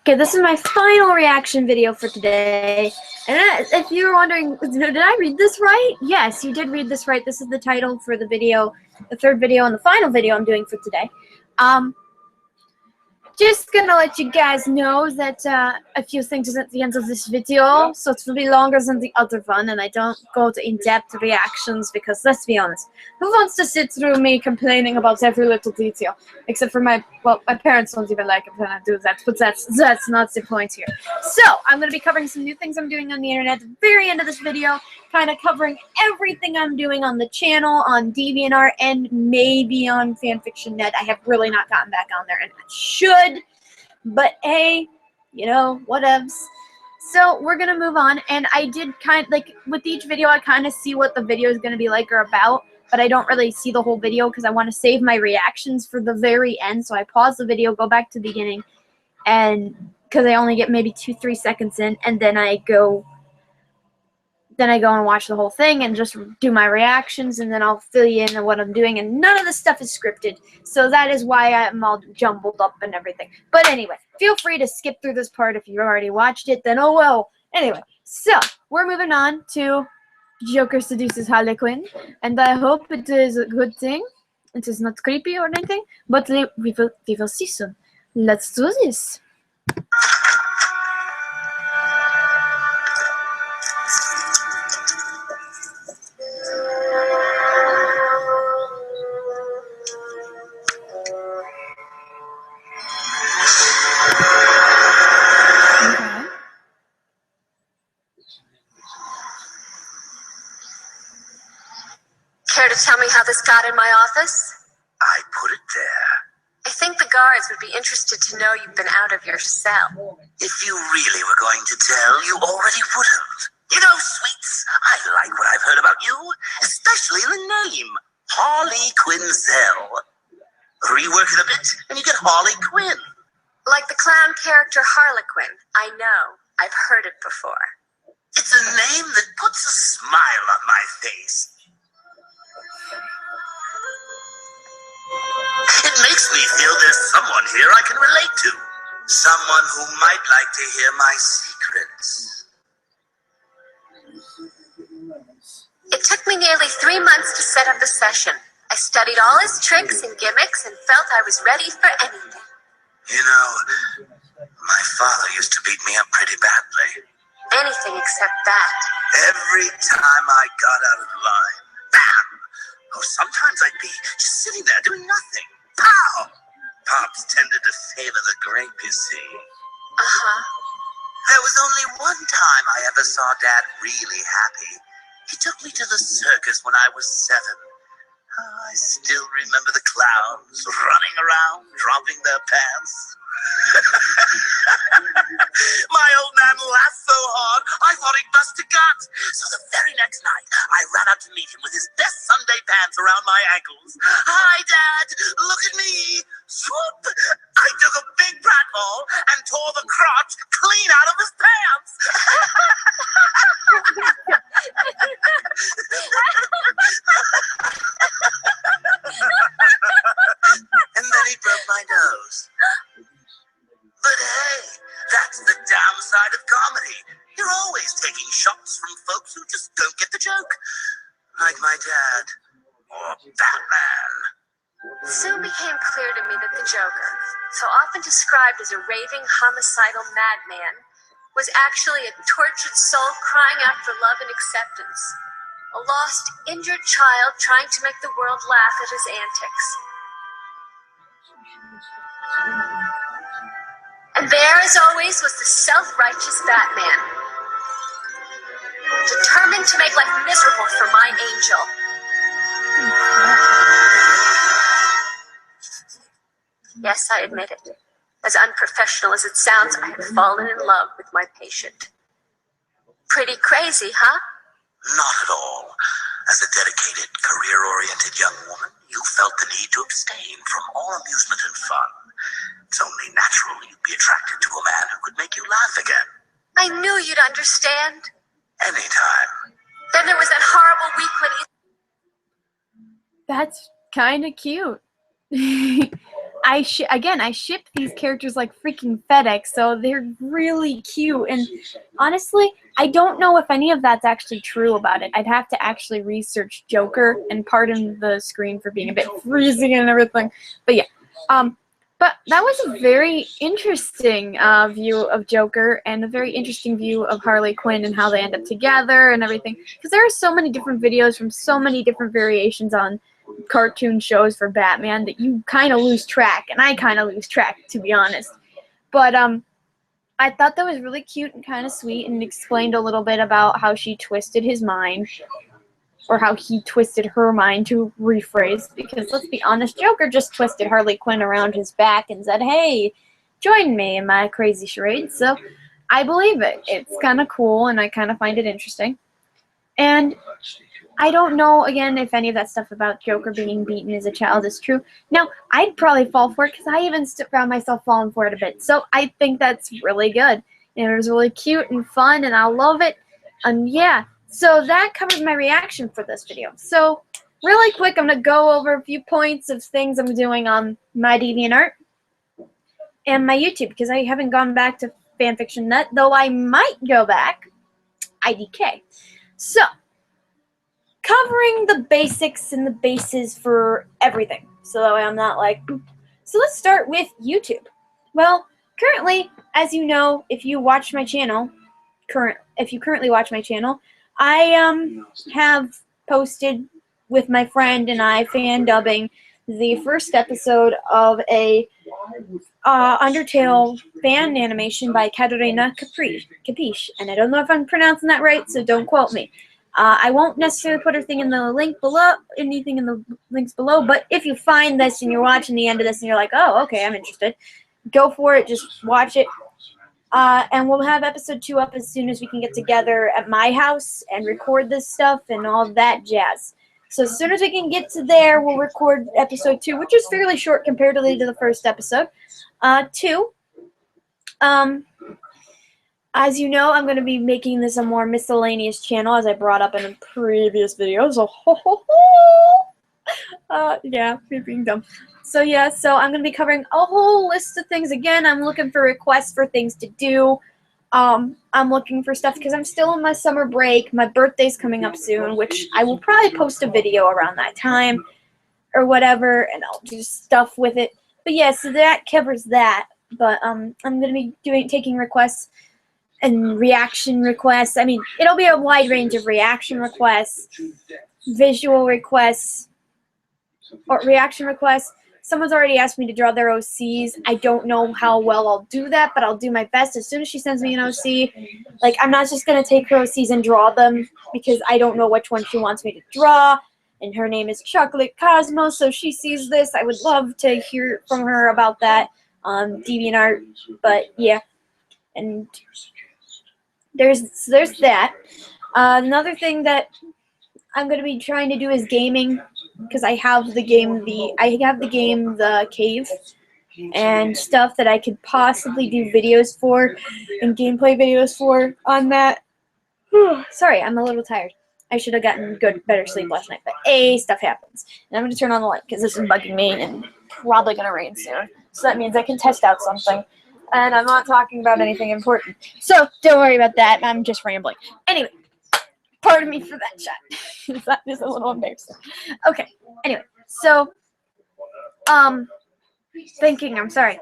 Okay, this is my final reaction video for today. And if you were wondering, did I read this right? Yes, you did read this right. This is the title for the video, the third video and the final video I'm doing for today. Just gonna let you guys know that a few things at the end of this video, so it will be longer than the other one, and I don't go to in-depth reactions because, let's be honest, who wants to sit through me complaining about every little detail? Except for my parents don't even like it when I do that, but that's not the point here. So, I'm gonna be covering some new things I'm doing on the internet at the very end of this video, kind of covering everything I'm doing on the channel, on DeviantArt, and maybe on FanfictionNet. I have really not gotten back on there, and I should. But hey, you know, whatevs. So we're gonna move on, and I did kind of, like, with each video I kind of see what the video is gonna be like or about, but I don't really see the whole video because I want to save my reactions for the very end. So I pause the video, go back to the beginning, and because I only get maybe 2-3 seconds in, and then I go and watch the whole thing and just do my reactions, and then I'll fill you in on what I'm doing, and none of this stuff is scripted, so that is why I'm all jumbled up and everything. But anyway, feel free to skip through this part if you already watched it, then oh well. Anyway, so we're moving on to Joker seduces Harley Quinn, and I hope it is a good thing. It is not creepy or anything, but we will see soon. Let's do this. Care to tell me how this got in my office? I put it there. I think the guards would be interested to know you've been out of your cell. If you really were going to tell, you already would have. You know, Sweets, I like what I've heard about you, especially the name, Harley Quinn Cell. Rework it a bit, and you get Harley Quinn. Like the clown character Harlequin. I know. I've heard it before. It's a name that puts a smile on my face. It makes me feel there's someone here I can relate to. Someone who might like to hear my secrets. It took me nearly 3 months to set up the session. I studied all his tricks and gimmicks and felt I was ready for anything. You know, my father used to beat me up pretty badly. Anything except that. Every time I got out of line, bam! Oh, sometimes I'd be just sitting there doing nothing. Pow! Pops tended to favor the grape, you see. Uh-huh. There was only one time I ever saw Dad really happy. He took me to the circus when I was 7. Oh, I still remember the clowns running around, dropping their pants. My old man laughed so hard, I thought he'd bust a gut. So the very next night, I ran out to meet him with his best Sunday pants around my ankles. Hi, Dad, look at me. Swoop! I took a big pratfall and tore the crotch clean out of his pants. And then he broke my nose. But hey, that's the downside of comedy. You're always taking shots from folks who just don't get the joke. Like my dad, or Batman. It soon became clear to me that the Joker, so often described as a raving, homicidal madman, was actually a tortured soul crying out for love and acceptance. A lost, injured child trying to make the world laugh at his antics. And there, as always, was the self-righteous Batman, determined to make life miserable for my angel. Yes, I admit it. As unprofessional as it sounds, I had fallen in love with my patient. Pretty crazy, huh? Not at all. As a dedicated, career-oriented young woman, you felt the need to abstain from all amusement and fun. It's only natural you'd be attracted to a man who could make you laugh again. I knew you'd understand. Anytime. Then there was that horrible week when he... That's kind of cute. I ship these characters like freaking FedEx, so they're really cute. And honestly, I don't know if any of that's actually true about it. I'd have to actually research Joker, and pardon the screen for being a bit freezing and everything. But yeah, but that was a very interesting view of Joker, and a very interesting view of Harley Quinn and how they end up together and everything. Because there are so many different videos from so many different variations on cartoon shows for Batman that you kind of lose track, and I kind of lose track, to be honest. But I thought that was really cute and kind of sweet, and explained a little bit about how she twisted his mind, or how he twisted her mind, to rephrase, because let's be honest, Joker just twisted Harley Quinn around his back and said, hey, join me in my crazy charade. So I believe it. It's kind of cool, and I kind of find it interesting. And I don't know, again, if any of that stuff about Joker being beaten as a child is true. Now, I'd probably fall for it, because I even found myself falling for it a bit. So I think that's really good. And it was really cute and fun, and I love it. And yeah, so that covers my reaction for this video. So really quick, I'm going to go over a few points of things I'm doing on my DeviantArt and my YouTube, because I haven't gone back to fanfiction.net, though I might go back. IDK. So, covering the basics and the bases for everything, so that way I'm not like, boop. So let's start with YouTube. Well, currently, as you know, if you watch my channel, if you currently watch my channel, I have posted with my friend and I fan dubbing the first episode of a Undertale fan animation by Katarina Capiche, and I don't know if I'm pronouncing that right, so don't quote me. I won't necessarily put anything in the links below, but if you find this and you're watching the end of this and you're like, oh, okay, I'm interested, go for it, just watch it. And we'll have episode 2 up as soon as we can get together at my house and record this stuff and all that jazz. So as soon as we can get to there, we'll record episode 2, which is fairly short comparatively to the first episode. 2, as you know, I'm going to be making this a more miscellaneous channel, as I brought up in a previous video. So, yeah, me being dumb. So yeah, so I'm going to be covering a whole list of things. Again, I'm looking for requests for things to do. I'm looking for stuff because I'm still on my summer break. My birthday's coming up soon, which I will probably post a video around that time or whatever, and I'll do stuff with it. But yeah, so that covers that. But I'm going to be taking requests and reaction requests. I mean, it'll be a wide range of reaction requests, visual requests, or reaction requests. Someone's already asked me to draw their OCs. I don't know how well I'll do that, but I'll do my best. As soon as she sends me an OC, like, I'm not just going to take her OCs and draw them, because I don't know which one she wants me to draw. And her name is Chocolate Cosmo, so she sees this. I would love to hear from her about that on DeviantArt. But yeah, and there's that. Another thing that I'm going to be trying to do is gaming, because I have the game The Cave, and stuff that I could possibly do videos for and gameplay videos for on that. Sorry, I'm a little tired. I should have gotten better sleep last night, but stuff happens. And I'm going to turn on the light because this is bugging me, and probably going to rain soon. So that means I can test out something. And I'm not talking about anything important. So don't worry about that. I'm just rambling. Anyway, pardon me for that shot. That is a little embarrassing. Okay, anyway, so, I'm sorry.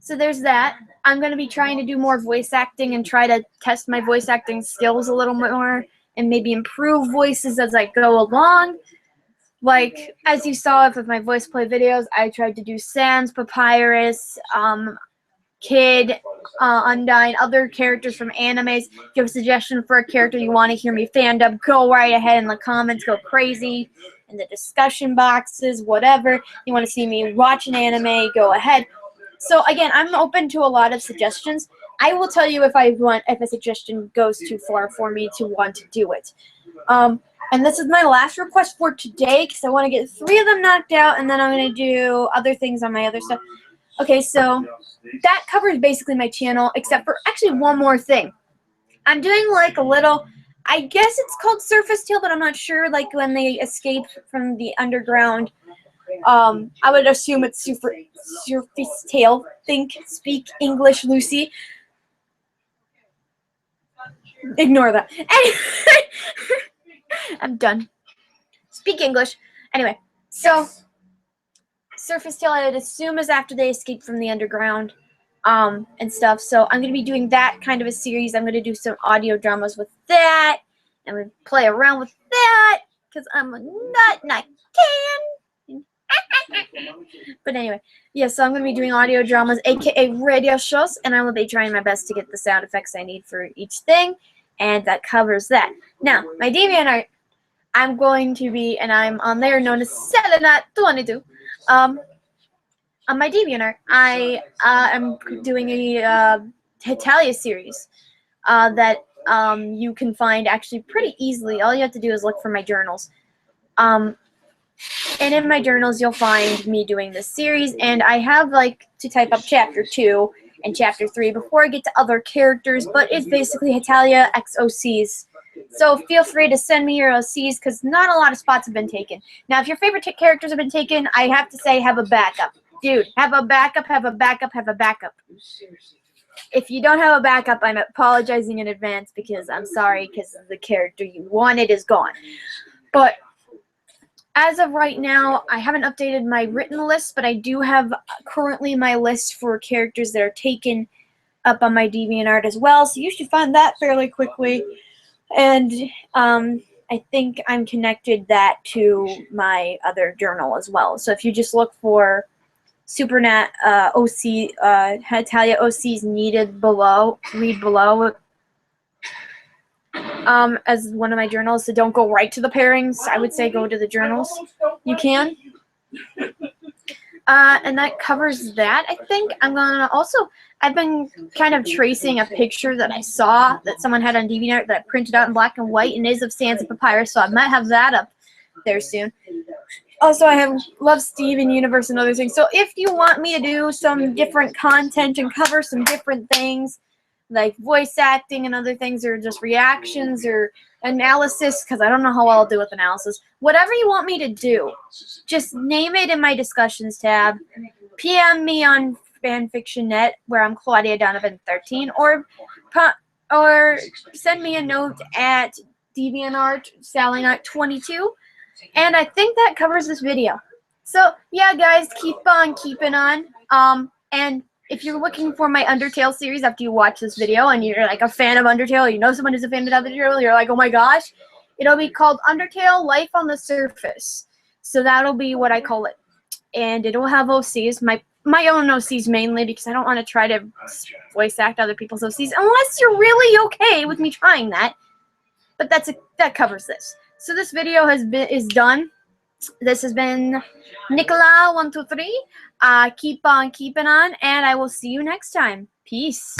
So there's that. I'm going to be trying to do more voice acting and try to test my voice acting skills a little more and maybe improve voices as I go along. Like, as you saw with my voice play videos, I tried to do Sans, Papyrus, Kid, Undyne, other characters from animes. If you have a suggestion for a character you want to hear me fan dub, go right ahead in the comments, go crazy in the discussion boxes, whatever. You want to see me watch an anime, go ahead. So again, I'm open to a lot of suggestions. I will tell you if a suggestion goes too far for me to want to do it. And this is my last request for today, because I want to get 3 of them knocked out, and then I'm going to do other things on my other stuff. Okay, so that covers basically my channel, except for actually one more thing. I'm doing like a little, I guess it's called Surface Tale, but I'm not sure, like when they escape from the underground I would assume it's surface tail. Think, speak English, Lucy. Ignore that. Anyway, I'm done. Speak English. Anyway, so surface tail, I would assume, is after they escape from the underground, and stuff. So I'm gonna be doing that kind of a series. I'm gonna do some audio dramas with that. I'm gonna play around with that because I'm a nut and I can. But anyway, yeah, so I'm going to be doing audio dramas, aka radio shows, and I will be trying my best to get the sound effects I need for each thing, and that covers that. Now, my DeviantArt, I'm going to be, and I'm on there known as Selenat22. On my DeviantArt, I am doing a Hetalia series that you can find actually pretty easily. All you have to do is look for my journals. And in my journals, you'll find me doing this series, and I have, like, to type up Chapter 2 and Chapter 3 before I get to other characters, but it's basically Hetalia x OCs. So feel free to send me your OCs, because not a lot of spots have been taken. Now, if your favorite characters have been taken, I have to say have a backup. Dude, have a backup, have a backup, have a backup. If you don't have a backup, I'm apologizing in advance, because I'm sorry, because the character you wanted is gone. But as of right now, I haven't updated my written list, but I do have currently my list for characters that are taken up on my DeviantArt as well, so you should find that fairly quickly. And I think I'm connected that to my other journal as well. So if you just look for Supernat OC, Hetalia OCs needed below, read below, as one of my journals, so don't go right to the pairings. I would say go to the journals. You can. And that covers that, I think. I'm gonna also, I've been kind of tracing a picture that I saw that someone had on DeviantArt that I printed out in black and white and is of Sands and Papyrus, so I might have that up there soon. Also, I have Love Steven Universe and other things. So if you want me to do some different content and cover some different things, like voice acting and other things, or just reactions or analysis, because I don't know how I'll do with analysis. Whatever you want me to do, just name it in my discussions tab. PM me on FanfictionNet, where I'm Claudia Donovan 13, or send me a note at DeviantArt SallyKnight22, and I think that covers this video. So yeah, guys, keep on keeping on. And if you're looking for my Undertale series after you watch this video and you're like a fan of Undertale, you know someone who's a fan of Undertale, you're like, oh my gosh, it'll be called Undertale Life on the Surface. So that'll be what I call it. And it'll have OCs, my own OCs mainly, because I don't want to try to voice act other people's OCs unless you're really okay with me trying that. But that covers this. So this video is done. This has been Nicola123. Keep on keeping on, and I will see you next time. Peace.